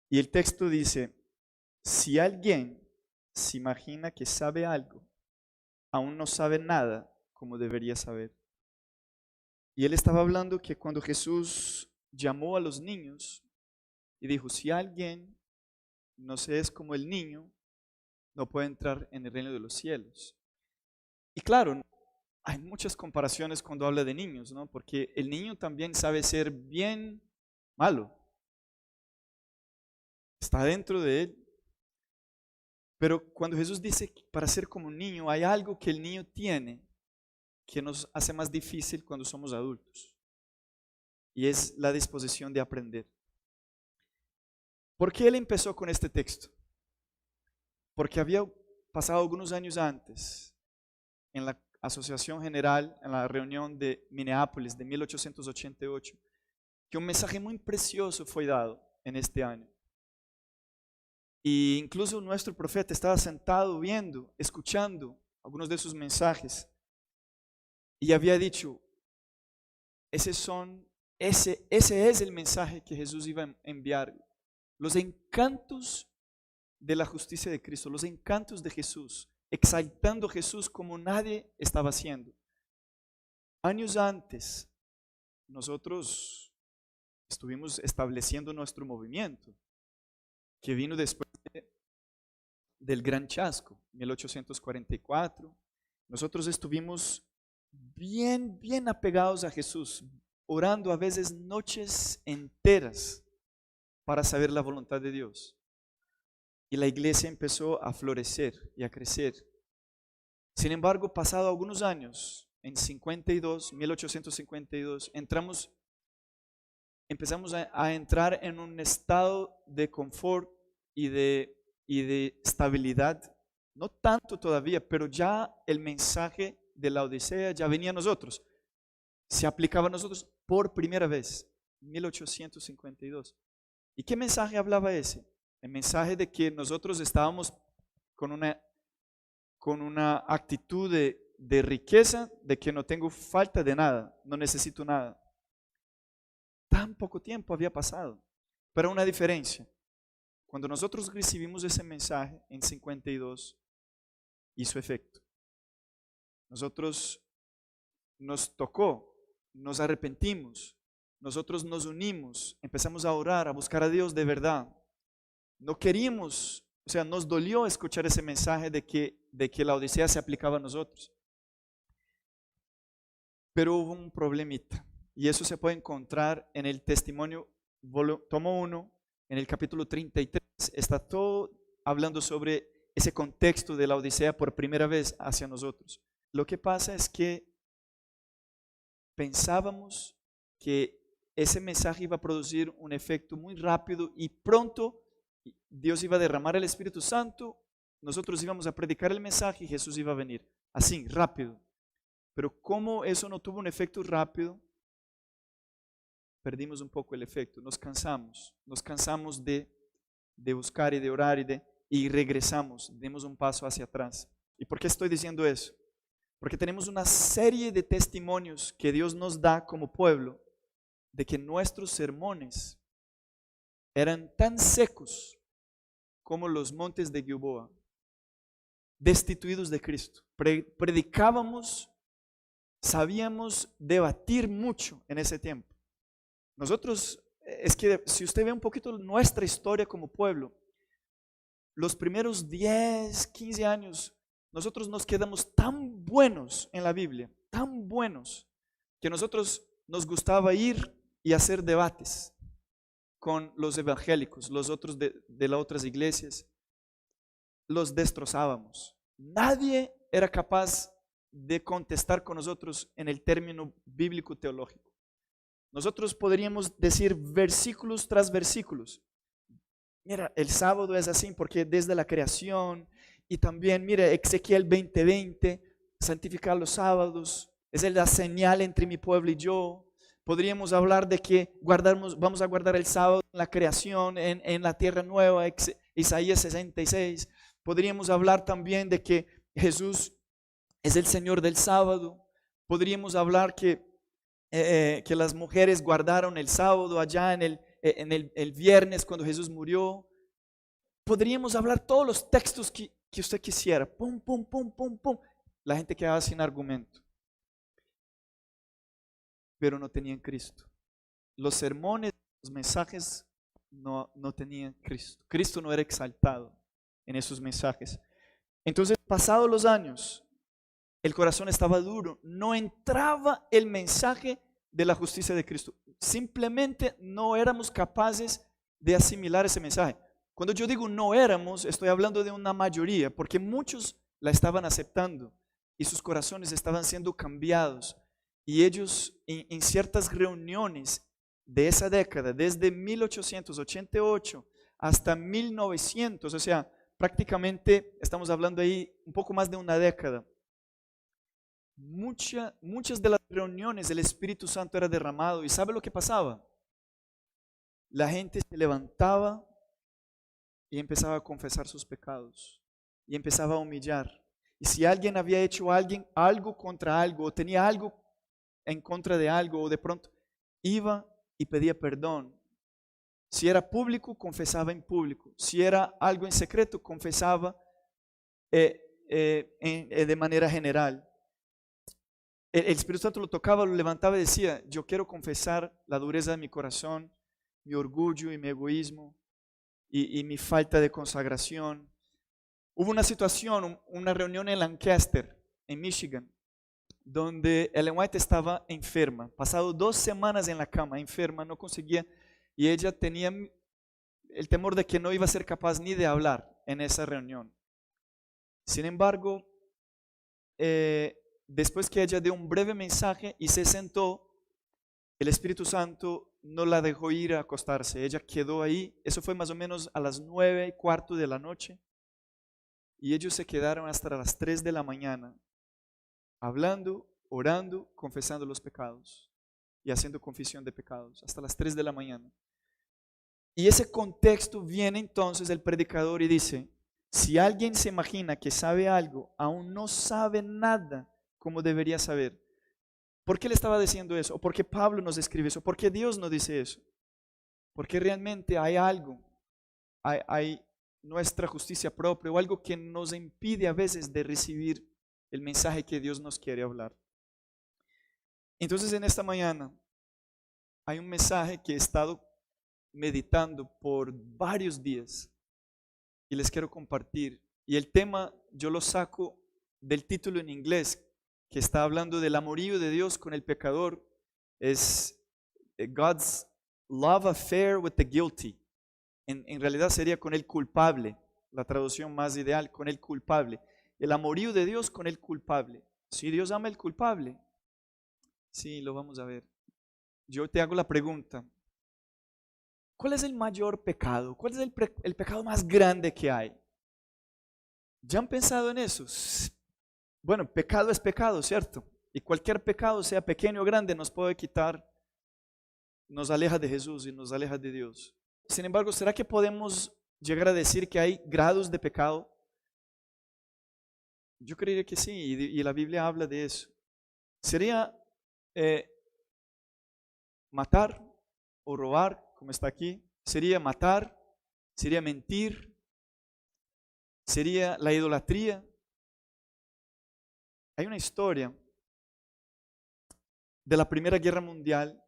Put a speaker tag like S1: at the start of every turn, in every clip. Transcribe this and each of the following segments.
S1: Y el texto dice, si alguien se imagina que sabe algo, aún no sabe nada como debería saber. Y él estaba hablando que cuando Jesús llamó a los niños y dijo, si alguien no se es como el niño, no puede entrar en el reino de los cielos. Y claro, hay muchas comparaciones cuando habla de niños, ¿no? Porque el niño también sabe ser bien malo. Está dentro de él. Pero cuando Jesús dice que para ser como un niño, hay algo que el niño tiene que nos hace más difícil cuando somos adultos. Y es la disposición de aprender. ¿Por qué él empezó con este texto? Porque había pasado algunos años antes, en la Asociación General, en la reunión de Minneapolis de 1888, que un mensaje muy precioso fue dado en este año. Y incluso nuestro profeta estaba sentado viendo, escuchando algunos de sus mensajes y había dicho, ese es el mensaje que Jesús iba a enviar. Los encantos de la justicia de Cristo, los encantos de Jesús, exaltando a Jesús como nadie estaba haciendo. Años antes, nosotros estuvimos estableciendo nuestro movimiento, que vino después del Gran Chasco, 1844. Nosotros estuvimos bien apegados a Jesús, orando a veces noches enteras para saber la voluntad de Dios. Y la iglesia empezó a florecer y a crecer. Sin embargo, pasado algunos años, en 1852, empezamos a entrar en un estado de confort y de estabilidad. No tanto todavía, pero ya el mensaje de la Odisea ya venía a nosotros. Se aplicaba a nosotros por primera vez, 1852. ¿Y qué mensaje hablaba ese? El mensaje de que nosotros estábamos con una actitud de riqueza, de que no tengo falta de nada, no necesito nada. Tan poco tiempo había pasado, pero una diferencia. Cuando nosotros recibimos ese mensaje en 52, hizo efecto. Nosotros nos tocó, nos arrepentimos, nosotros nos unimos, empezamos a orar, a buscar a Dios de verdad. No queríamos, o sea, nos dolió escuchar ese mensaje de que la Odisea se aplicaba a nosotros. Pero hubo un problemita, y eso se puede encontrar en el testimonio, tomo 1, en el capítulo 33, está todo hablando sobre ese contexto de la Odisea por primera vez hacia nosotros. Lo que pasa es que pensábamos que ese mensaje iba a producir un efecto muy rápido y pronto Dios iba a derramar el Espíritu Santo, nosotros íbamos a predicar el mensaje y Jesús iba a venir, así, rápido. Pero como eso no tuvo un efecto rápido, perdimos un poco el efecto, nos cansamos de buscar y de orar y regresamos, demos un paso hacia atrás. ¿Y por qué estoy diciendo eso? Porque tenemos una serie de testimonios que Dios nos da como pueblo de que nuestros sermones eran tan secos como los montes de Gilboa, destituidos de Cristo. Predicábamos, sabíamos debatir mucho en ese tiempo. Nosotros, es que si usted ve un poquito nuestra historia como pueblo, los primeros 10, 15 años, nosotros nos quedamos tan buenos en la Biblia, tan buenos, que nosotros nos gustaba ir y hacer debates con los evangélicos, los otros de las otras iglesias, los destrozábamos. Nadie era capaz de contestar con nosotros en el término bíblico teológico. Nosotros podríamos decir versículos tras versículos. Mira, el sábado es así porque desde la creación, y también, mira, Ezequiel 20:20, santificar los sábados, es la señal entre mi pueblo y yo. Podríamos hablar de que vamos a guardar el sábado en la creación, en la tierra nueva, Isaías 66. Podríamos hablar también de que Jesús es el Señor del sábado. Podríamos hablar que las mujeres guardaron el sábado allá en en el viernes cuando Jesús murió. Podríamos hablar todos los textos que usted quisiera. Pum, pum, pum, pum, pum. La gente quedaba sin argumento. Pero no tenían Cristo. Los sermones, los mensajes no tenían Cristo. Cristo no era exaltado en esos mensajes. Entonces, pasados los años, el corazón estaba duro. No entraba el mensaje de la justicia de Cristo. Simplemente no éramos capaces de asimilar ese mensaje. Cuando yo digo no éramos, estoy hablando de una mayoría, porque muchos la estaban aceptando y sus corazones estaban siendo cambiados. Y ellos en ciertas reuniones de esa década, desde 1888 hasta 1900, o sea, prácticamente estamos hablando ahí un poco más de una década, muchas de las reuniones el Espíritu Santo era derramado. ¿Y sabe lo que pasaba? La gente se levantaba y empezaba a confesar sus pecados y empezaba a humillar. Y si alguien había hecho algo contra algo, o tenía algo en contra de algo, o de pronto iba y pedía perdón. Si era público, confesaba en público. Si era algo en secreto, confesaba de manera general. El Espíritu Santo lo tocaba, lo levantaba y decía: yo quiero confesar la dureza de mi corazón, mi orgullo y mi egoísmo y mi falta de consagración. Hubo una situación, una reunión en Lancaster, en Michigan, donde Ellen White estaba enferma, pasado 2 semanas en la cama, enferma, no conseguía, y ella tenía el temor de que no iba a ser capaz ni de hablar en esa reunión. Sin embargo, después que ella dio un breve mensaje y se sentó, el Espíritu Santo no la dejó ir a acostarse. Ella quedó ahí. Eso fue más o menos a las 9:15 de la noche. Y ellos se quedaron hasta las 3 de la mañana, hablando, orando, confesando los pecados y haciendo confesión de pecados, hasta las 3 de la mañana. Y ese contexto viene entonces el predicador y dice: si alguien se imagina que sabe algo, aún no sabe nada como debería saber. ¿Por qué le estaba diciendo eso? ¿O por qué Pablo nos escribe eso? ¿Por qué Dios nos dice eso? Porque realmente hay algo, hay nuestra justicia propia o algo que nos impide a veces de recibir el mensaje que Dios nos quiere hablar. Entonces, en esta mañana hay un mensaje que he estado meditando por varios días y les quiero compartir. Y el tema yo lo saco del título en inglés, que está hablando del amorío de Dios con el pecador. Es God's love affair with the guilty. En realidad sería con el culpable, la traducción más ideal, con el culpable. El amorío de Dios con el culpable. Si Dios ama al culpable, sí, lo vamos a ver. Yo te hago la pregunta: ¿cuál es el mayor pecado? ¿Cuál es el pecado más grande que hay? ¿Ya han pensado en eso? Bueno, pecado es pecado, ¿cierto? Y cualquier pecado, sea pequeño o grande, nos puede quitar, nos aleja de Jesús y nos aleja de Dios. Sin embargo, ¿será que podemos llegar a decir que hay grados de pecado? Yo creería que sí, y la Biblia habla de eso. Sería matar o robar, como está aquí. Sería matar, sería mentir, sería la idolatría. Hay una historia de la Primera Guerra Mundial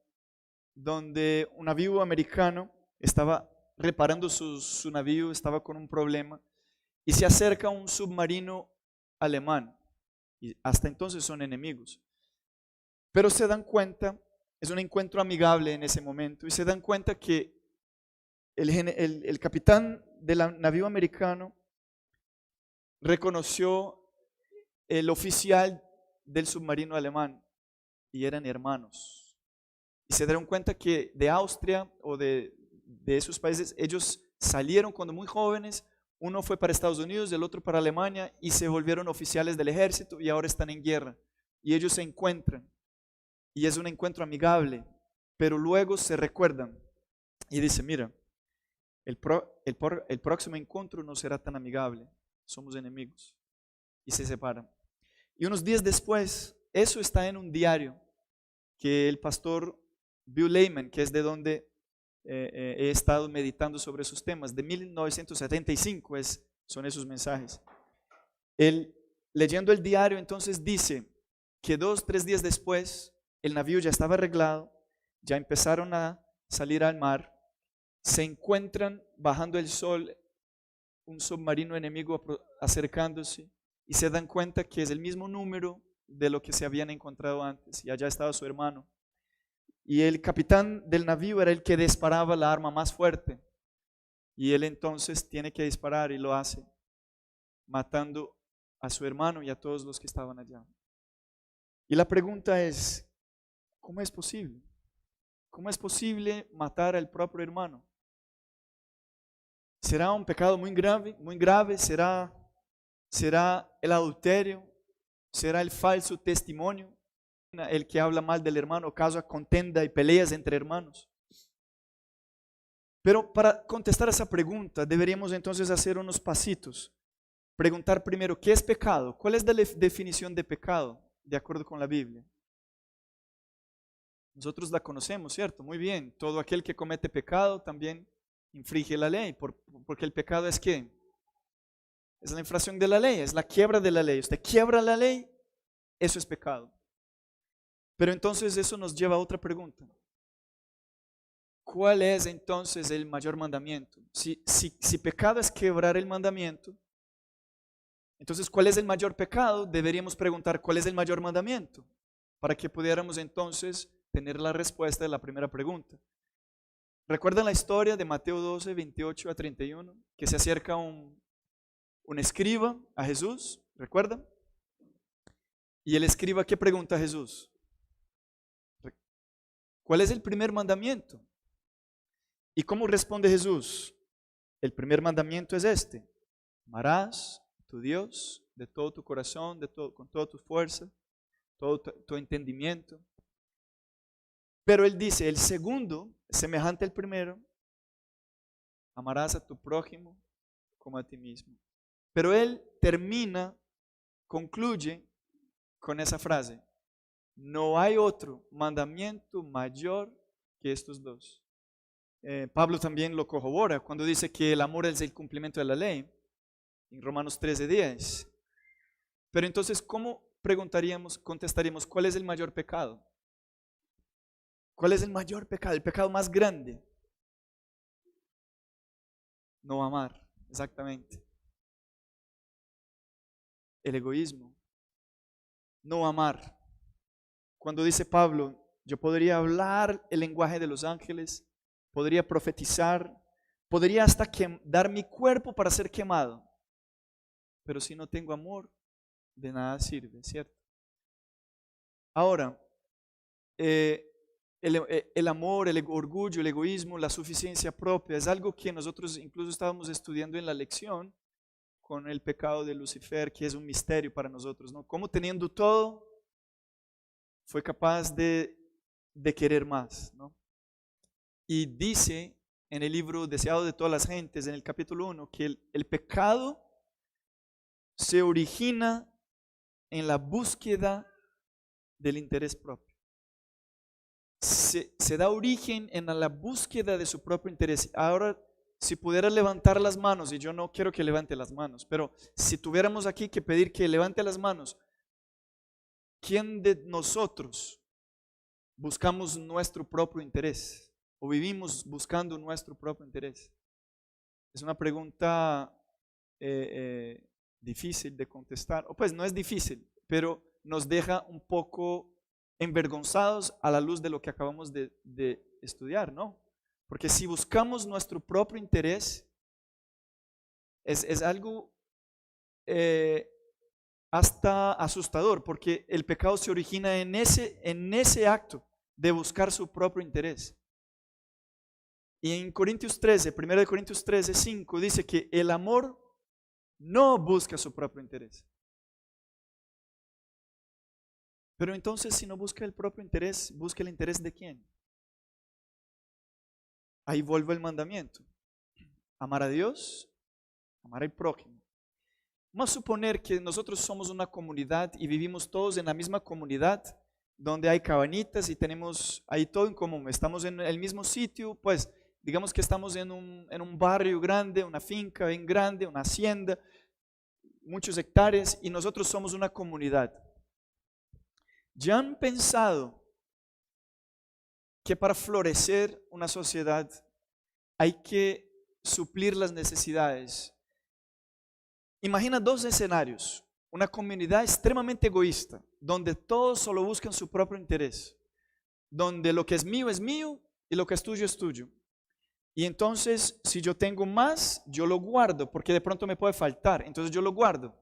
S1: donde un navío americano estaba reparando su navío, estaba con un problema y se acerca un submarino alemán, y hasta entonces son enemigos, pero se dan cuenta, es un encuentro amigable en ese momento, y se dan cuenta que el capitán del navío americano reconoció el oficial del submarino alemán y eran hermanos. Y se dieron cuenta que de Austria o de esos países, ellos salieron cuando muy jóvenes. Uno fue para Estados Unidos, el otro para Alemania, y se volvieron oficiales del ejército y ahora están en guerra. Y ellos se encuentran y es un encuentro amigable, pero luego se recuerdan y dicen: mira, el próximo encuentro no será tan amigable, somos enemigos, y se separan. Y unos días después, eso está en un diario que el pastor Bill Lehman, que es de donde he estado meditando sobre esos temas. De 1975 son esos mensajes. Él, leyendo el diario, entonces dice que 2, 3 días después, el navío ya estaba arreglado, ya empezaron a salir al mar, se encuentran bajando el sol un submarino enemigo acercándose y se dan cuenta que es el mismo número de lo que se habían encontrado antes, y allá estaba su hermano. Y el capitán del navío era el que disparaba la arma más fuerte, y él entonces tiene que disparar y lo hace, matando a su hermano y a todos los que estaban allá. Y la pregunta es, ¿cómo es posible? ¿Cómo es posible matar al propio hermano? ¿Será un pecado muy grave? Muy grave? ¿Será el adulterio? ¿Será el falso testimonio? El que habla mal del hermano, causa contenda y peleas entre hermanos. Pero para contestar esa pregunta deberíamos entonces hacer unos pasitos. Preguntar primero, ¿qué es pecado? ¿Cuál es la definición de pecado de acuerdo con la Biblia? Nosotros la conocemos, ¿cierto? Muy bien. Todo aquel que comete pecado también infringe la ley, porque el pecado es ¿qué? Es la infracción de la ley, es la quiebra de la ley. Usted quiebra la ley, eso es pecado. Pero entonces eso nos lleva a otra pregunta. ¿Cuál es entonces el mayor mandamiento? Si pecado es quebrar el mandamiento, entonces ¿cuál es el mayor pecado? Deberíamos preguntar ¿cuál es el mayor mandamiento? Para que pudiéramos entonces tener la respuesta de la primera pregunta. ¿Recuerdan la historia de Mateo 12, 28 a 31? Que se acerca un escriba a Jesús, ¿recuerdan? Y el escriba, ¿qué pregunta a Jesús? ¿Cuál es el primer mandamiento? ¿Y cómo responde Jesús? El primer mandamiento es este: amarás a tu Dios de todo tu corazón, con toda tu fuerza, todo tu entendimiento. Pero él dice, el segundo, semejante al primero, amarás a tu prójimo como a ti mismo. Pero él concluye con esa frase: no hay otro mandamiento mayor que estos dos. Pablo también lo corrobora cuando dice que el amor es el cumplimiento de la ley, en Romanos 13:10. Pero entonces, ¿cómo contestaríamos, cuál es el mayor pecado? ¿Cuál es el mayor pecado? El pecado más grande. No amar, exactamente. El egoísmo. No amar. Cuando dice Pablo, yo podría hablar el lenguaje de los ángeles, podría profetizar, podría hasta dar mi cuerpo para ser quemado, pero si no tengo amor, de nada sirve, ¿cierto? Ahora, el amor, el orgullo, el egoísmo, la suficiencia propia, es algo que nosotros incluso estábamos estudiando en la lección con el pecado de Lucifer, que es un misterio para nosotros, ¿no? Cómo teniendo todo, fue capaz de querer más, ¿no? Y dice en el libro Deseado de todas las gentes, en el capítulo 1, que el pecado se origina en la búsqueda del interés propio. Se da origen en la búsqueda de su propio interés. Ahora, si pudiera levantar las manos, y yo no quiero que levante las manos, pero si tuviéramos aquí que pedir que levante las manos, ¿quién de nosotros buscamos nuestro propio interés? ¿O vivimos buscando nuestro propio interés? Es una pregunta difícil de contestar. O pues no es difícil, pero nos deja un poco envergonzados a la luz de lo que acabamos de estudiar, ¿no? Porque si buscamos nuestro propio interés, es algo hasta asustador, porque el pecado se origina en ese acto de buscar su propio interés. Y en Corintios 13, 1 Corintios 13, 5 dice que el amor no busca su propio interés. Pero entonces, si no busca el propio interés, ¿busca el interés de quién? Ahí vuelve el mandamiento: amar a Dios, amar al prójimo. Vamos a suponer que nosotros somos una comunidad y vivimos todos en la misma comunidad, donde hay cabanitas y tenemos ahí todo en común. Estamos en el mismo sitio, pues digamos que estamos en un barrio grande, una finca bien grande, una hacienda, muchos hectáreas, y nosotros somos una comunidad. ¿Ya han pensado que para florecer una sociedad hay que suplir las necesidades? Imagina dos escenarios: una comunidad extremadamente egoísta, donde todos solo buscan su propio interés, donde lo que es mío y lo que es tuyo es tuyo. Y entonces, si yo tengo más, yo lo guardo, porque de pronto me puede faltar, entonces yo lo guardo.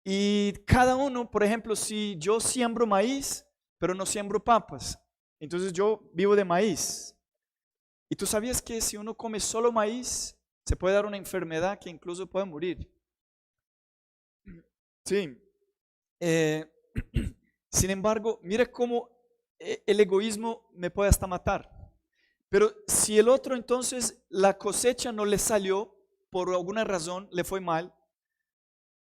S1: Y cada uno, por ejemplo, si yo siembro maíz, pero no siembro papas, entonces yo vivo de maíz. Y tú sabías que si uno come solo maíz, se puede dar una enfermedad que incluso puede morir. Sí. Sin embargo, mira cómo el egoísmo me puede hasta matar. Pero si el otro entonces la cosecha no le salió, por alguna razón le fue mal,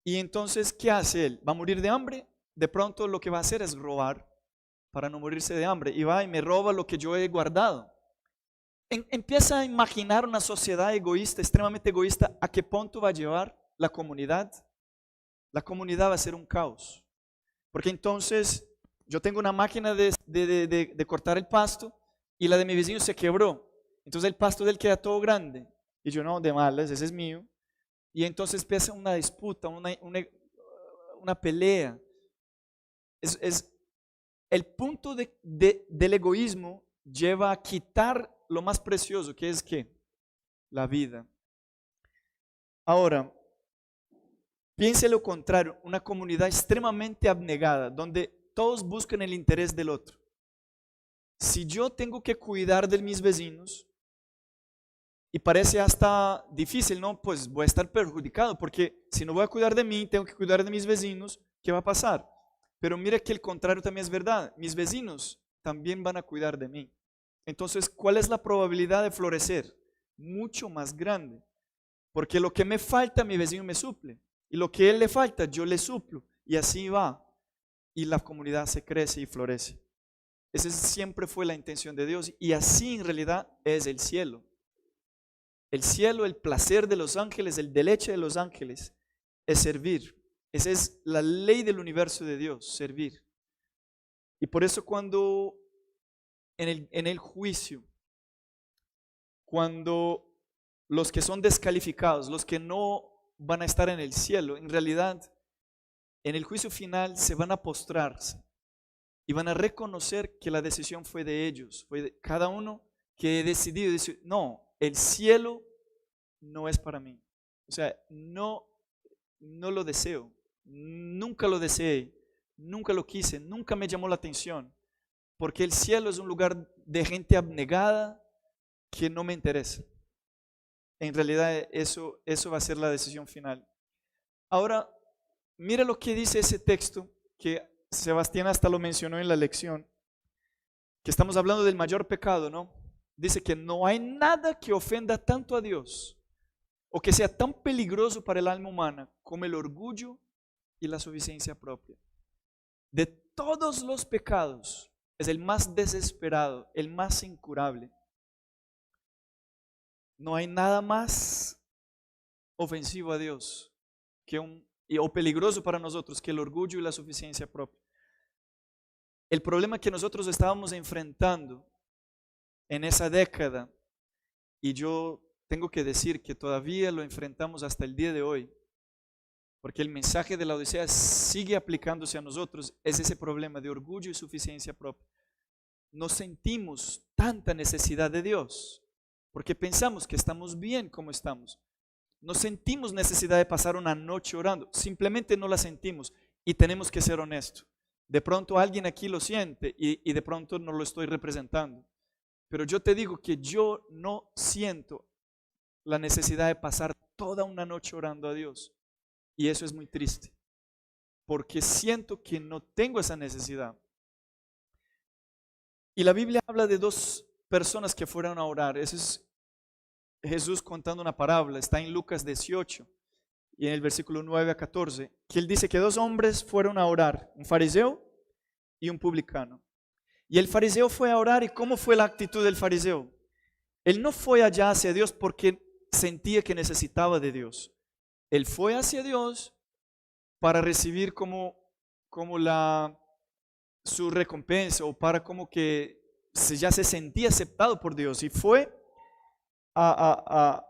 S1: y entonces ¿qué hace él? ¿Va a morir de hambre? De pronto lo que va a hacer es robar para no morirse de hambre, y va y me roba lo que yo he guardado. Empieza a imaginar una sociedad egoísta, extremadamente egoísta. ¿A qué punto va a llevar la comunidad? La comunidad va a ser un caos, porque entonces yo tengo una máquina de cortar el pasto, y la de mi vecino se quebró, entonces el pasto de él queda todo grande, y yo no, de malas, ese es mío, y entonces empieza una disputa, una pelea. El punto del egoísmo lleva a quitar lo más precioso, que es ¿qué? La vida. Ahora, piense lo contrario: una comunidad extremadamente abnegada, donde todos buscan el interés del otro. Si yo tengo que cuidar de mis vecinos, y parece hasta difícil, ¿no? Pues voy a estar perjudicado, porque si no voy a cuidar de mí, tengo que cuidar de mis vecinos, ¿qué va a pasar? Pero mira que el contrario también es verdad: mis vecinos también van a cuidar de mí. Entonces, ¿cuál es la probabilidad de florecer? Mucho más grande, porque lo que me falta, mi vecino me suple, y lo que a él le falta, yo le suplo, y así va, y la comunidad se crece y florece. Esa siempre fue la intención de Dios, y así en realidad es el cielo. El cielo, el placer de los ángeles, el deleite de los ángeles es servir. Esa es la ley del universo de Dios, servir. Y por eso cuando en el juicio, cuando los que son descalificados, los que no van a estar en el cielo, en realidad en el juicio final se van a postrarse y van a reconocer que la decisión fue de ellos, fue de cada uno que decidió decir: no, el cielo no es para mí. O sea, no lo deseo, nunca lo deseé, nunca lo quise, nunca me llamó la atención, porque el cielo es un lugar de gente abnegada que no me interesa. En realidad eso va a ser la decisión final. Ahora, mira lo que dice ese texto, que Sebastián hasta lo mencionó en la lección, que estamos hablando del mayor pecado, ¿no? Dice que no hay nada que ofenda tanto a Dios o que sea tan peligroso para el alma humana como el orgullo y la suficiencia propia. De todos los pecados es el más desesperado, el más incurable. No hay nada más ofensivo a Dios o peligroso para nosotros que el orgullo y la suficiencia propia. El problema que nosotros estábamos enfrentando en esa década, y yo tengo que decir que todavía lo enfrentamos hasta el día de hoy, porque el mensaje de la Odisea sigue aplicándose a nosotros, es ese problema de orgullo y suficiencia propia. No sentimos tanta necesidad de Dios, porque pensamos que estamos bien como estamos. No sentimos necesidad de pasar una noche orando, simplemente no la sentimos, y tenemos que ser honestos. De pronto alguien aquí lo siente y de pronto no lo estoy representando, pero yo te digo que yo no siento la necesidad de pasar toda una noche orando a Dios, y eso es muy triste, porque siento que no tengo esa necesidad. Y la Biblia habla de dos personas que fueron a orar. Ese es Jesús contando una parábola, está en Lucas 18 y en el versículo 9 a 14, que él dice que dos hombres fueron a orar, un fariseo y un publicano. Y el fariseo fue a orar, ¿y cómo fue la actitud del fariseo? Él no fue allá hacia Dios porque sentía que necesitaba de Dios. Él fue hacia Dios para recibir su recompensa, o para como que ya se sentía aceptado por Dios, y fue a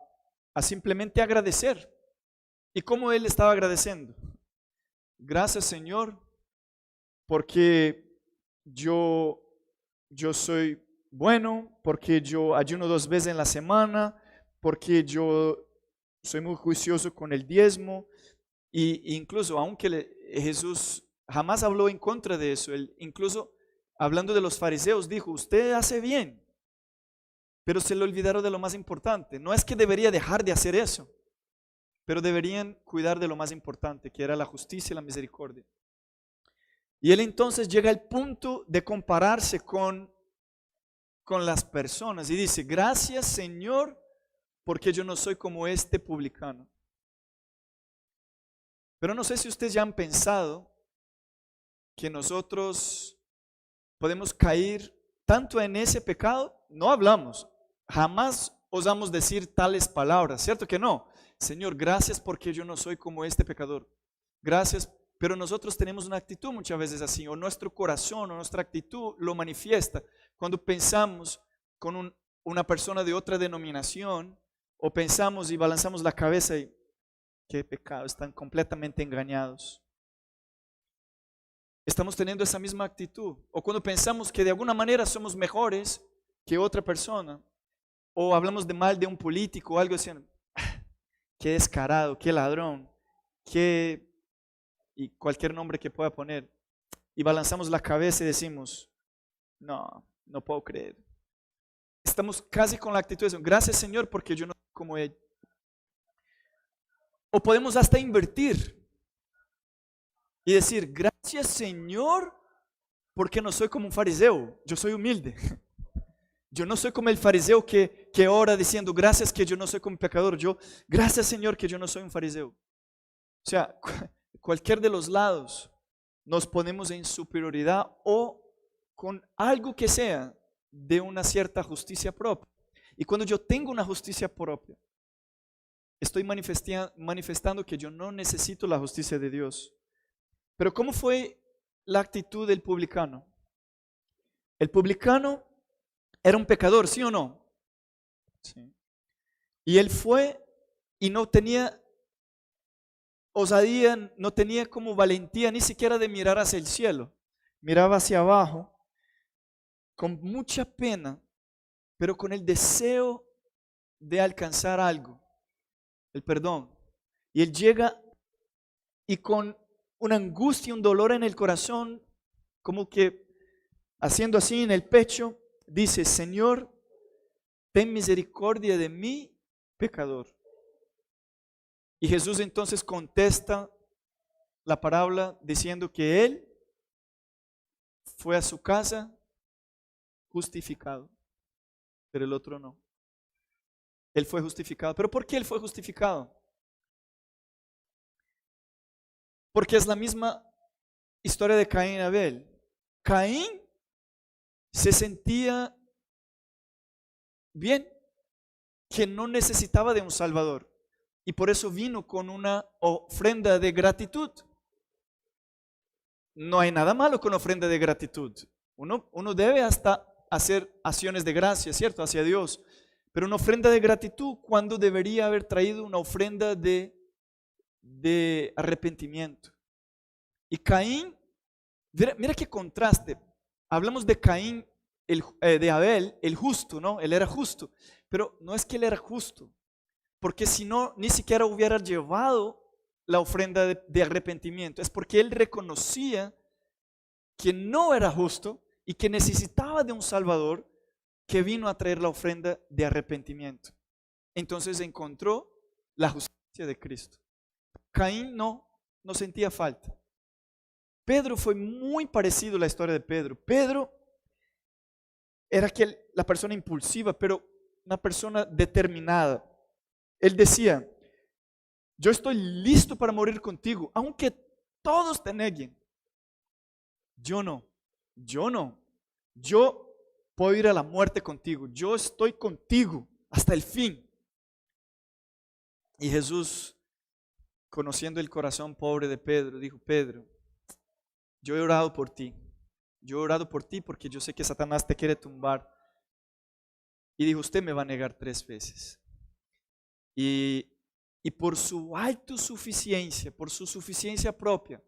S1: simplemente agradecer. ¿Y cómo él estaba agradeciendo? Gracias, Señor, porque yo soy bueno, porque yo ayuno 2 veces en la semana, porque yo soy muy juicioso con el diezmo. Y incluso, aunque Jesús jamás habló en contra de eso, él incluso hablando de los fariseos dijo: usted hace bien, pero se le olvidaron de lo más importante. No es que debería dejar de hacer eso, pero deberían cuidar de lo más importante, que era la justicia y la misericordia. Y él entonces llega al punto de compararse con las personas y dice: gracias, Señor, porque yo no soy como este publicano. Pero no sé si ustedes ya han pensado que nosotros podemos caer tanto en ese pecado. No hablamos, jamás osamos decir tales palabras, ¿cierto que no? Señor, gracias porque yo no soy como este pecador. Gracias, pero nosotros tenemos una actitud muchas veces así, o nuestro corazón o nuestra actitud lo manifiesta cuando pensamos con una persona de otra denominación, o pensamos y balanzamos la cabeza y qué pecado, están completamente engañados. Estamos teniendo esa misma actitud. O cuando pensamos que de alguna manera somos mejores que otra persona, o hablamos de mal de un político o algo así, qué descarado, qué ladrón, y cualquier nombre que pueda poner, y balanzamos la cabeza y decimos: no puedo creer. Estamos casi con la actitud de: gracias, Señor, porque yo no soy como él. O podemos hasta invertir y decir: gracias, Señor, porque no soy como un fariseo, yo soy humilde. Yo no soy como el fariseo que ora diciendo: gracias que yo no soy como un pecador. Gracias, Señor, que yo no soy un fariseo. O sea, cualquier de los lados nos ponemos en superioridad o con algo que sea de una cierta justicia propia. Y cuando yo tengo una justicia propia, estoy manifestando que yo no necesito la justicia de Dios. Pero ¿cómo fue la actitud del publicano? El publicano era un pecador, ¿sí o no? Sí. Y él fue y no tenía osadía, no tenía como valentía ni siquiera de mirar hacia el cielo. Miraba hacia abajo con mucha pena, pero con el deseo de alcanzar algo, el perdón. Y él llega y con una angustia, un dolor en el corazón, como que haciendo así en el pecho, dice: Señor, ten misericordia de mí, pecador. Y Jesús entonces contesta la parábola diciendo que él fue a su casa justificado, pero el otro no. Él fue justificado. ¿Pero por qué él fue justificado? Porque es la misma historia de Caín y Abel. Caín se sentía bien, que no necesitaba de un Salvador, y por eso vino con una ofrenda de gratitud. No hay nada malo con ofrenda de gratitud. Uno debe hasta hacer acciones de gracia, ¿cierto?, hacia Dios. Pero una ofrenda de gratitud, cuando debería haber traído una ofrenda de arrepentimiento. Y Caín, mira qué contraste. Hablamos de Caín, de Abel, el justo, ¿no? Él era justo, pero no es que él era justo, porque si no, ni siquiera hubiera llevado la ofrenda de arrepentimiento. Es porque él reconocía que no era justo y que necesitaba de un Salvador que vino a traer la ofrenda de arrepentimiento. Entonces encontró la justicia de Cristo. Caín no sentía falta. Pedro fue muy parecido a la historia de Pedro. Pedro era la persona impulsiva, pero una persona determinada. Él decía: yo estoy listo para morir contigo, aunque todos te neguen. Yo no. Yo puedo ir a la muerte contigo, yo estoy contigo hasta el fin. Y Jesús, conociendo el corazón pobre de Pedro, dijo: Pedro, yo he orado por ti. Yo he orado por ti porque yo sé que Satanás te quiere tumbar. Y dijo: usted me va a negar 3 veces. Y por su autosuficiencia, por su suficiencia propia,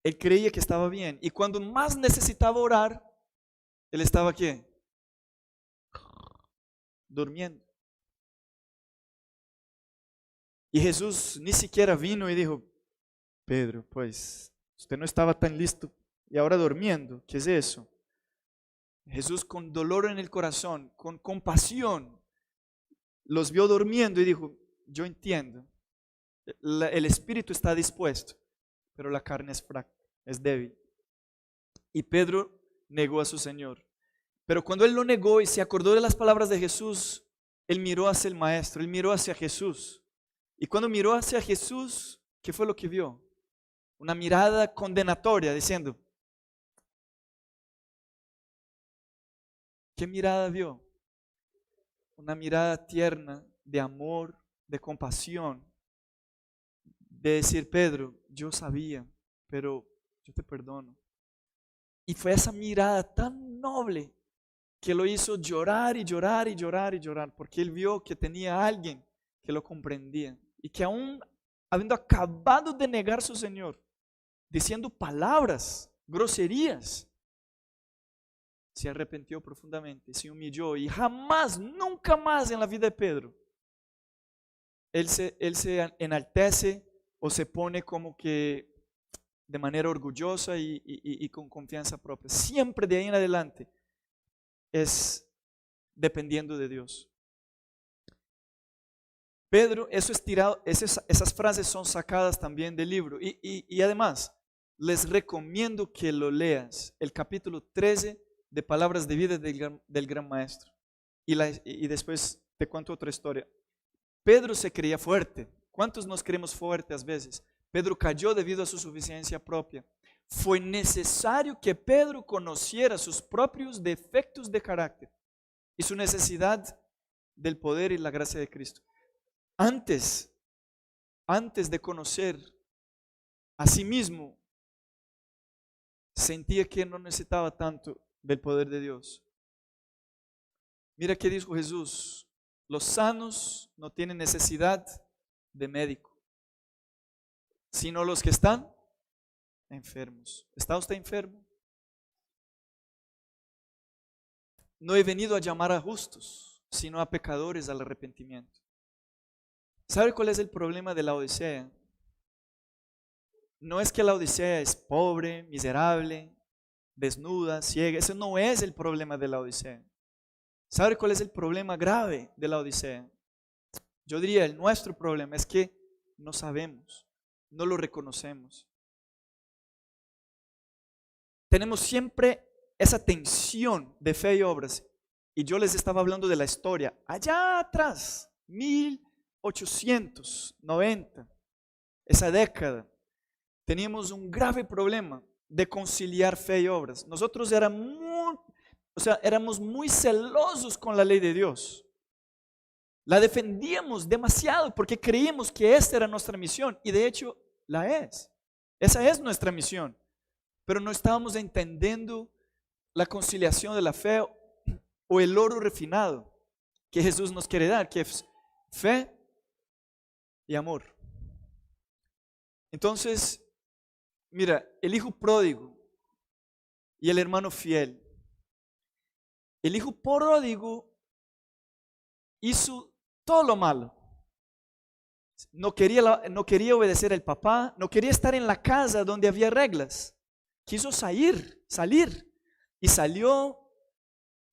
S1: él creía que estaba bien. Y cuando más necesitaba orar, él estaba ¿qué? Durmiendo. Y Jesús ni siquiera vino y dijo: Pedro, pues usted no estaba tan listo y ahora durmiendo, ¿qué es eso? Jesús, con dolor en el corazón, con compasión, los vio durmiendo y dijo: yo entiendo, el espíritu está dispuesto, pero la carne es frágil, es débil. Y Pedro negó a su Señor. Pero cuando él lo negó y se acordó de las palabras de Jesús, él miró hacia el Maestro, él miró hacia Jesús. Y cuando miró hacia Jesús, ¿qué fue lo que vio? Una mirada condenatoria, diciendo: ¿qué mirada vio? Una mirada tierna, de amor, de compasión, de decir: Pedro, yo sabía, pero yo te perdono. Y fue esa mirada tan noble que lo hizo llorar y llorar y llorar y llorar, porque él vio que tenía a alguien que lo comprendía y que aún habiendo acabado de negar a su Señor, diciendo palabras, groserías, se arrepintió profundamente, se humilló y jamás, nunca más en la vida de Pedro, él se enaltece o se pone como que de manera orgullosa y con confianza propia. Siempre de ahí en adelante es dependiendo de Dios. Pedro, eso es tirado, esas frases son sacadas también del libro. Y además, les recomiendo que lo leas, el capítulo 13 de Palabras de Vida del Gran Maestro. Y después te cuento otra historia. Pedro se creía fuerte. ¿Cuántos nos creemos fuertes a veces? Pedro cayó debido a su suficiencia propia. Fue necesario que Pedro conociera sus propios defectos de carácter y su necesidad del poder y la gracia de Cristo. Antes de conocer a sí mismo, sentía que no necesitaba tanto del poder de Dios. Mira qué dijo Jesús: los sanos no tienen necesidad de médico, sino los que están enfermos. ¿Está usted enfermo? No he venido a llamar a justos, sino a pecadores al arrepentimiento. ¿Sabe cuál es el problema de la Odisea? No es que la Odisea es pobre, miserable, desnuda, ciega. Ese no es el problema de la Odisea. ¿Sabe cuál es el problema grave de la Odisea? Yo diría, nuestro problema es que no sabemos, no lo reconocemos. Tenemos siempre esa tensión de fe y obras. Y yo les estaba hablando de la historia allá atrás, 1890, esa década. Teníamos un grave problema de conciliar fe y obras. Nosotros éramos muy celosos con la ley de Dios. La defendíamos demasiado porque creíamos que esta era nuestra misión, y de hecho la es. Esa es nuestra misión. Pero no estábamos entendiendo la conciliación de la fe o el oro refinado que Jesús nos quiere dar, que es fe y amor. Entonces, mira, el hijo pródigo y el hermano fiel. El hijo pródigo hizo todo lo malo. No quería obedecer al papá, no quería estar en la casa donde había reglas. Quiso salir, y salió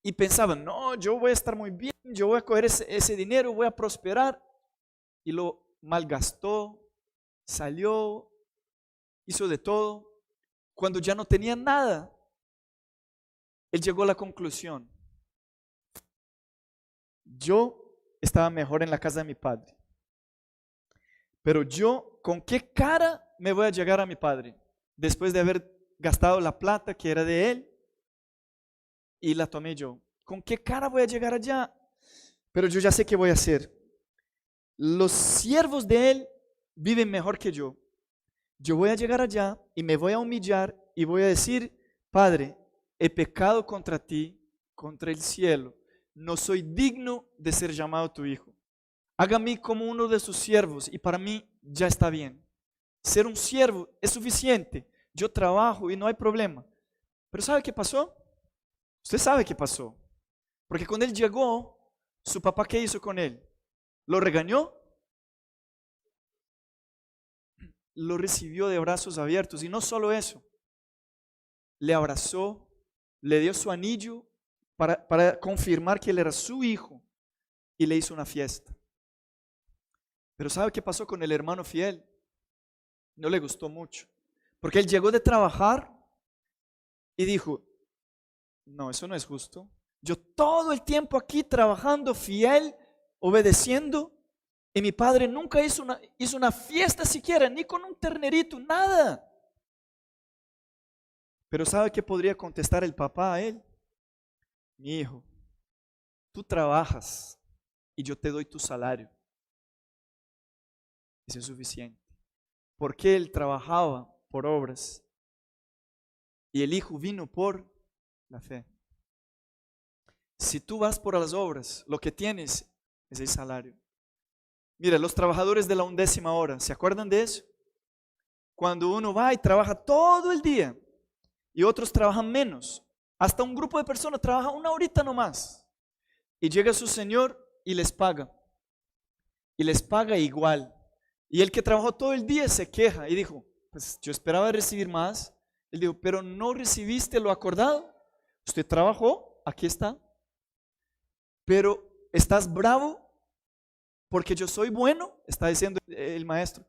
S1: y pensaba: no, yo voy a estar muy bien, yo voy a coger ese dinero, voy a prosperar. Y lo malgastó, salió, hizo de todo. Cuando ya no tenía nada, él llegó a la conclusión: yo estaba mejor en la casa de mi padre, pero yo, ¿con qué cara me voy a llegar a mi padre después de haber gastado la plata que era de él y la tomé yo. ¿Con qué cara voy a llegar allá? Pero yo ya sé qué voy a hacer. Los siervos de él viven mejor que yo. Yo voy a llegar allá y me voy a humillar y voy a decir, Padre, he pecado contra ti, contra el cielo. No soy digno de ser llamado tu hijo. Hágame como uno de sus siervos y para mí ya está bien. Ser un siervo es suficiente. Yo trabajo y no hay problema. Pero ¿sabe qué pasó? Usted sabe qué pasó. Porque cuando él llegó, su papá, ¿qué hizo con él? ¿Lo regañó? Lo recibió de brazos abiertos. Y no solo eso, le abrazó, le dio su anillo para confirmar que él era su hijo y le hizo una fiesta. Pero ¿sabe qué pasó con el hermano fiel? No le gustó mucho. Porque él llegó de trabajar y dijo, no, eso no es justo. Yo todo el tiempo aquí trabajando fiel, obedeciendo, y mi padre nunca hizo una fiesta siquiera, ni con un ternerito, nada. Pero ¿sabe qué podría contestar el papá a él? Mi hijo, tú trabajas y yo te doy tu salario. Eso es suficiente. Porque él trabajaba por obras y el hijo vino por la fe. Si tú vas por las obras, lo que tienes es el salario. Mira, los trabajadores de la 11ª hora, ¿se acuerdan de eso? Cuando uno va y trabaja todo el día y otros trabajan menos, hasta un grupo de personas trabaja una horita nomás y llega su señor y les paga igual. Y el que trabajó todo el día se queja y dijo, pues yo esperaba recibir más. Él dijo, pero no recibiste lo acordado. Usted trabajó, aquí está. Pero ¿estás bravo porque yo soy bueno? Está diciendo el maestro.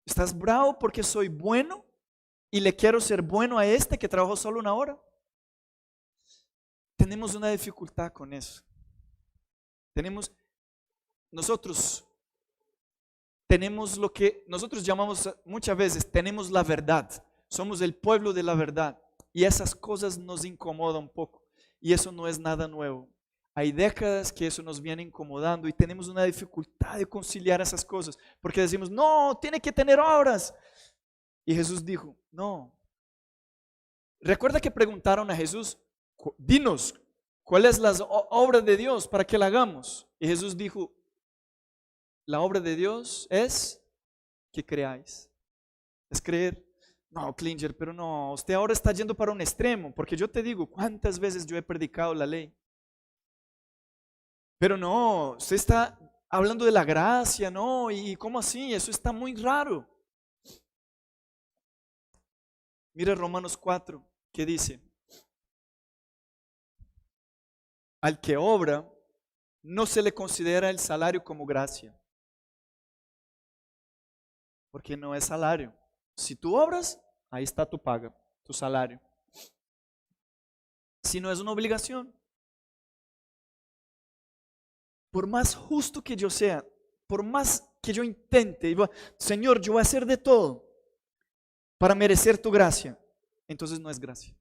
S1: ¿Estás bravo porque soy bueno y le quiero ser bueno a este que trabajó solo una hora? Tenemos una dificultad con eso. Nosotros tenemos lo que nosotros llamamos muchas veces, tenemos la verdad. Somos el pueblo de la verdad. Y esas cosas nos incomodan un poco. Y eso no es nada nuevo. Hay décadas que eso nos viene incomodando y tenemos una dificultad de conciliar esas cosas. Porque decimos, no, tiene que tener obras. Y Jesús dijo, no. Recuerda que preguntaron a Jesús, dinos, ¿cuál es la obra de Dios para que la hagamos? Y Jesús dijo, la obra de Dios es que creáis. Es creer. No, Klinger, pero no, usted ahora está yendo para un extremo, porque yo te digo, ¿cuántas veces yo he predicado la ley? Pero no, usted está hablando de la gracia, ¿no? ¿Y cómo así? Eso está muy raro. Mira Romanos 4, ¿qué dice? Al que obra, no se le considera el salario como gracia. Porque no es salario. Si tú obras, ahí está tu paga, tu salario. Si no es una obligación. Por más justo que yo sea, por más que yo intente, Señor, yo voy a hacer de todo para merecer tu gracia, entonces no es gracia.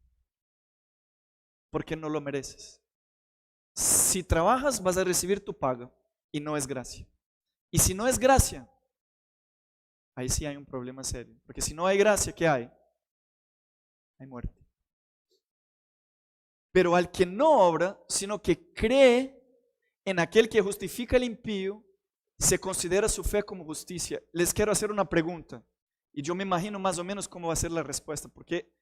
S1: Porque no lo mereces. Si trabajas, vas a recibir tu paga y no es gracia. Y si no es gracia, ahí sí hay un problema serio. Porque si no hay gracia, ¿qué hay? Hay muerte. Pero al que no obra, sino que cree en aquel que justifica al impío, se considera su fe como justicia. Les quiero hacer una pregunta. Y yo me imagino más o menos cómo va a ser la respuesta. Porque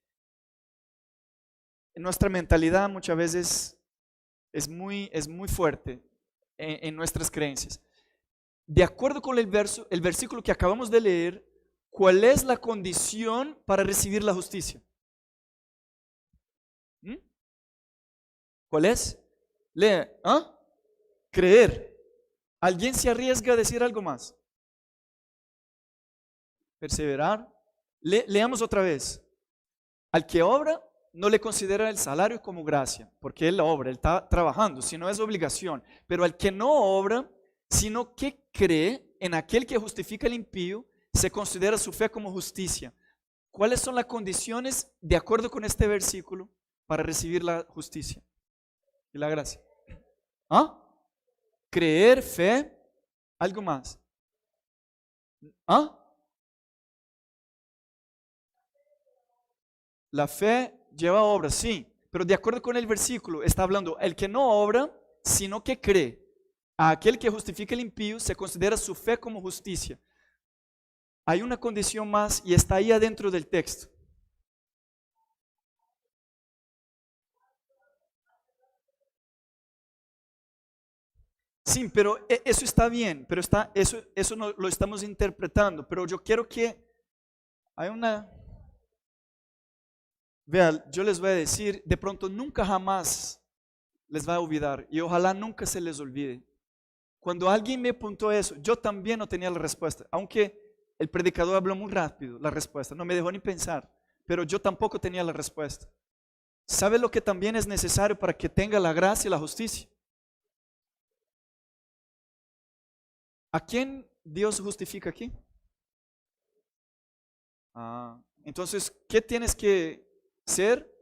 S1: nuestra mentalidad muchas veces es muy fuerte en nuestras creencias. De acuerdo con el versículo que acabamos de leer, ¿cuál es la condición para recibir la justicia? ¿Cuál es? Lea. Creer. ¿Alguien se arriesga a decir algo más? Perseverar. Leamos otra vez. Al que obra, no le considera el salario como gracia, porque él obra, él está trabajando, si no es obligación. Pero al que no obra, sino que cree en aquel que justifica al impío, se considera su fe como justicia. ¿Cuáles son las condiciones, de acuerdo con este versículo, para recibir la justicia? y la gracia. ¿Ah? Creer, fe, algo más. ¿Ah? La fe lleva obras, sí, pero de acuerdo con el versículo está hablando el que no obra, sino que cree. A aquel que justifica el impío se considera su fe como justicia. Hay una condición más y está ahí adentro del texto. Sí, pero eso está bien, pero eso no, lo estamos interpretando, pero yo quiero que hay una... Vean, yo les voy a decir, de pronto nunca jamás les va a olvidar y ojalá nunca se les olvide. Cuando alguien me apuntó eso, yo también no tenía la respuesta, aunque el predicador habló muy rápido la respuesta, no me dejó ni pensar, pero yo tampoco tenía la respuesta. ¿Sabe lo que también es necesario para que tenga la gracia y la justicia? ¿A quién Dios justifica aquí? Entonces, ¿qué tienes que ser?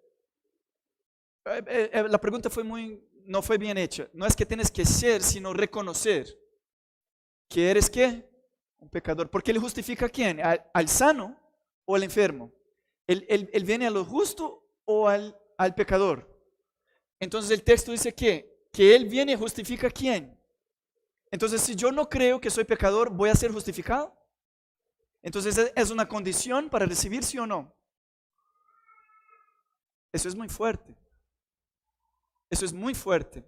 S1: La pregunta no fue bien hecha. No es que tienes que ser, sino reconocer que eres ¿qué? Un pecador. ¿Por qué le justifica a quién? ¿Al sano o al enfermo? ¿Él viene a lo justo o al pecador? Entonces el texto dice que Él viene y justifica a quién. Entonces si yo no creo que soy pecador, ¿voy a ser justificado? Entonces es una condición para recibir, sí o no. Eso es muy fuerte. Eso es muy fuerte.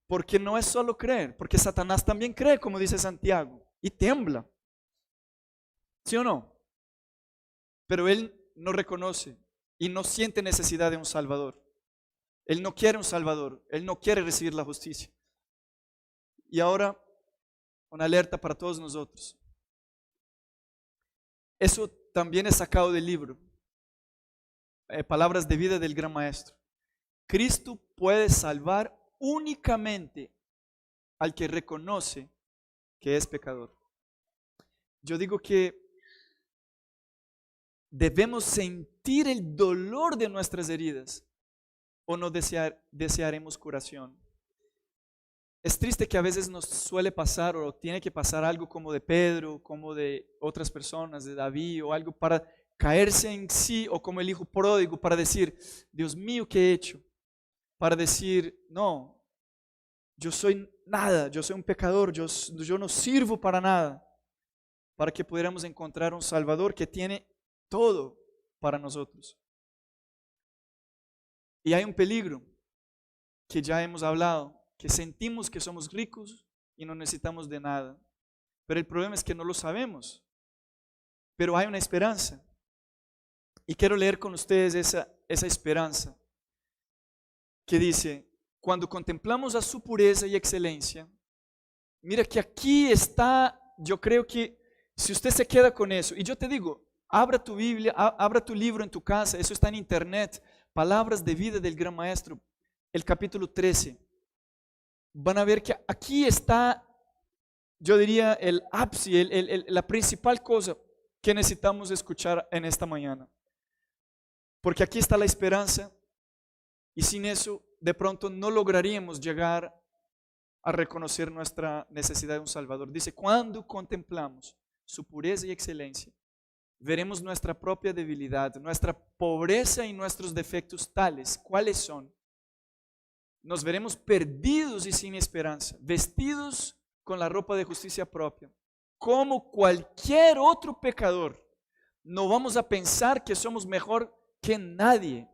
S1: Porque no es solo creer, porque Satanás también cree, como dice Santiago, y tiembla. ¿Sí o no? Pero él no reconoce y no siente necesidad de un Salvador. Él no quiere un Salvador, él no quiere recibir la justicia. Y ahora, una alerta para todos nosotros. Eso también es sacado del libro. Palabras de vida del Gran Maestro. Cristo puede salvar únicamente al que reconoce que es pecador. Yo digo que debemos sentir el dolor de nuestras heridas o no desearemos curación. Es triste que a veces nos suele pasar o tiene que pasar algo como de Pedro, como de otras personas, de David o algo para caerse en sí, o como el hijo pródigo para decir, Dios mío, ¿qué he hecho? Para decir, no, yo soy nada, yo soy un pecador, yo no sirvo para nada, para que pudiéramos encontrar un Salvador que tiene todo para nosotros. Y hay un peligro que ya hemos hablado, que sentimos que somos ricos y no necesitamos de nada. Pero el problema es que no lo sabemos. Pero hay una esperanza. Y quiero leer con ustedes esa esperanza que dice, cuando contemplamos a su pureza y excelencia, mira que aquí está, yo creo que si usted se queda con eso, y yo te digo, abra tu Biblia, abra tu libro en tu casa, eso está en internet, Palabras de Vida del Gran Maestro, el capítulo 13. Van a ver que aquí está, yo diría, el ápice, la principal cosa que necesitamos escuchar en esta mañana. Porque aquí está la esperanza y sin eso de pronto no lograríamos llegar a reconocer nuestra necesidad de un Salvador. Dice, cuando contemplamos su pureza y excelencia, veremos nuestra propia debilidad, nuestra pobreza y nuestros defectos tales. ¿Cuáles son? Nos veremos perdidos y sin esperanza, vestidos con la ropa de justicia propia, como cualquier otro pecador. No vamos a pensar que somos mejor que nadie.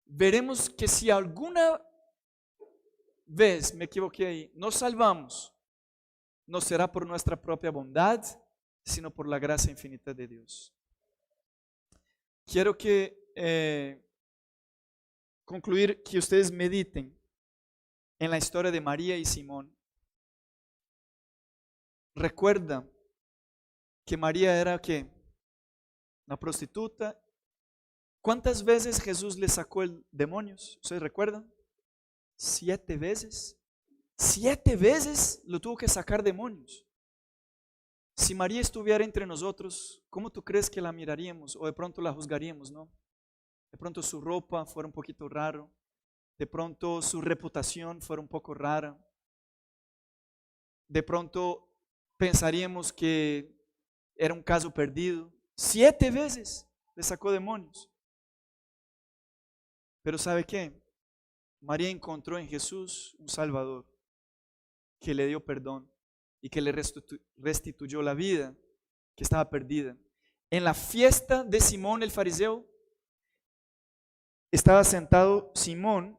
S1: Veremos que si alguna vez, me equivoqué ahí, nos salvamos, no será por nuestra propia bondad, sino por la gracia infinita de Dios. Quiero concluir que ustedes mediten en la historia de María y Simón. Recuerda que María era ¿qué? Una prostituta. ¿Cuántas veces Jesús le sacó el demonios? ¿Ustedes recuerdan? 7 veces. 7 veces lo tuvo que sacar demonios. Si María estuviera entre nosotros, ¿cómo tú crees que la miraríamos? O de pronto la juzgaríamos, ¿no? De pronto su ropa fuera un poquito raro, De pronto su reputación fuera un poco rara. De pronto pensaríamos que era un caso perdido. 7 veces le sacó demonios. Pero ¿sabe qué? María encontró en Jesús un Salvador que le dio perdón y que le restituyó la vida que estaba perdida. En la fiesta de Simón el fariseo estaba sentado Simón,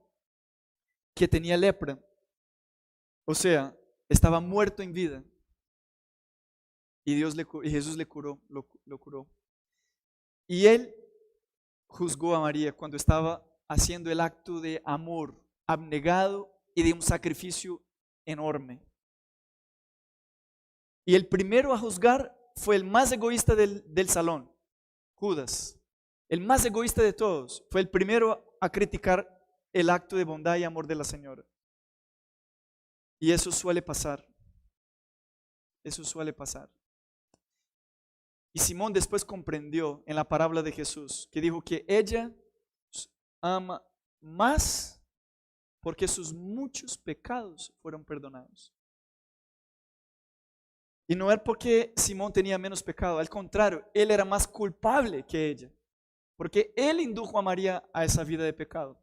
S1: que tenía lepra, o sea, estaba muerto en vida, y Jesús le curó, lo curó. Y él juzgó a María cuando estaba haciendo el acto de amor abnegado y de un sacrificio enorme. Y el primero a juzgar fue el más egoísta del salón, Judas. El más egoísta de todos. Fue el primero a criticar el acto de bondad y amor de la señora. Y eso suele pasar. Eso suele pasar. Y Simón después comprendió en la parábola de Jesús que dijo que ella ama más porque sus muchos pecados fueron perdonados. Y no era porque Simón tenía menos pecado, al contrario, él era más culpable que ella, porque él indujo a María a esa vida de pecado.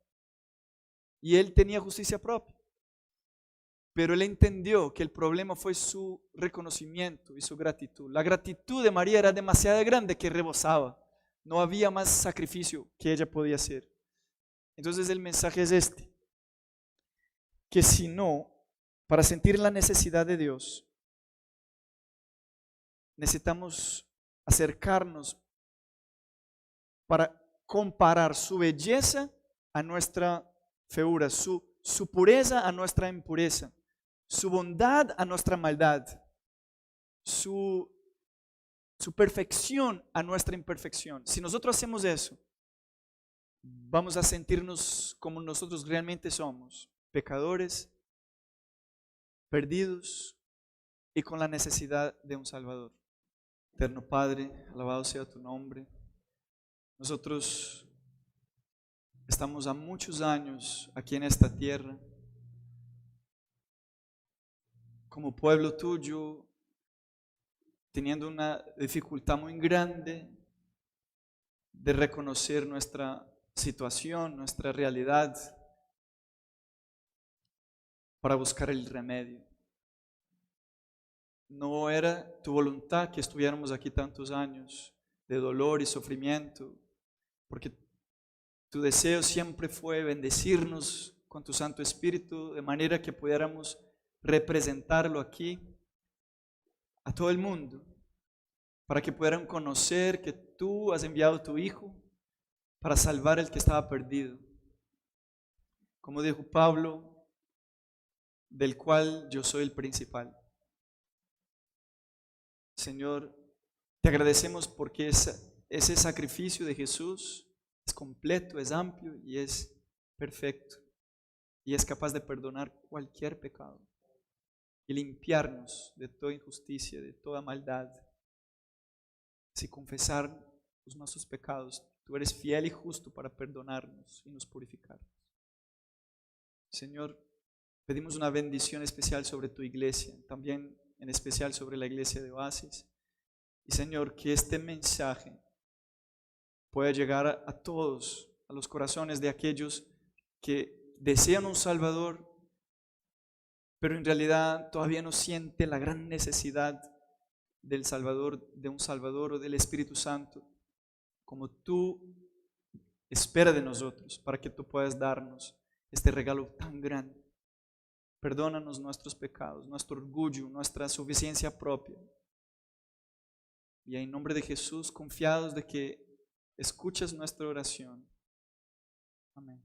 S1: Y él tenía justicia propia. Pero él entendió que el problema fue su reconocimiento y su gratitud. La gratitud de María era demasiado grande que rebosaba. No había más sacrificio que ella podía hacer. Entonces el mensaje es este: que si no, para sentir la necesidad de Dios, necesitamos acercarnos para comparar su belleza a nuestra feura, su pureza a nuestra impureza, su bondad a nuestra maldad, su perfección a nuestra imperfección. Si nosotros hacemos eso, vamos a sentirnos como nosotros realmente somos, pecadores, perdidos y con la necesidad de un Salvador. Eterno Padre, alabado sea tu nombre. Nosotros estamos a muchos años aquí en esta tierra, como pueblo tuyo, teniendo una dificultad muy grande de reconocer nuestra situación, nuestra realidad, para buscar el remedio. No era tu voluntad que estuviéramos aquí tantos años de dolor y sufrimiento, porque tu deseo siempre fue bendecirnos con tu Santo Espíritu, de manera que pudiéramos representarlo aquí a todo el mundo, para que pudieran conocer que tú has enviado a tu Hijo para salvar al que estaba perdido. Como dijo Pablo, del cual yo soy el principal. Señor, te agradecemos porque ese sacrificio de Jesús es completo, es amplio y es perfecto. Y es capaz de perdonar cualquier pecado y limpiarnos de toda injusticia, de toda maldad. Si confesar nuestros pecados, tú eres fiel y justo para perdonarnos y nos purificar. Señor, pedimos una bendición especial sobre tu iglesia, también en especial sobre la iglesia de Oasis. Y Señor, que este mensaje pueda llegar a todos, a los corazones de aquellos que desean un Salvador, pero en realidad todavía no sienten la gran necesidad del Salvador, de un Salvador o del Espíritu Santo, como tú esperas de nosotros, para que tú puedas darnos este regalo tan grande. Perdónanos nuestros pecados, nuestro orgullo, nuestra suficiencia propia. Y en nombre de Jesús, confiados de que escuchas nuestra oración. Amén.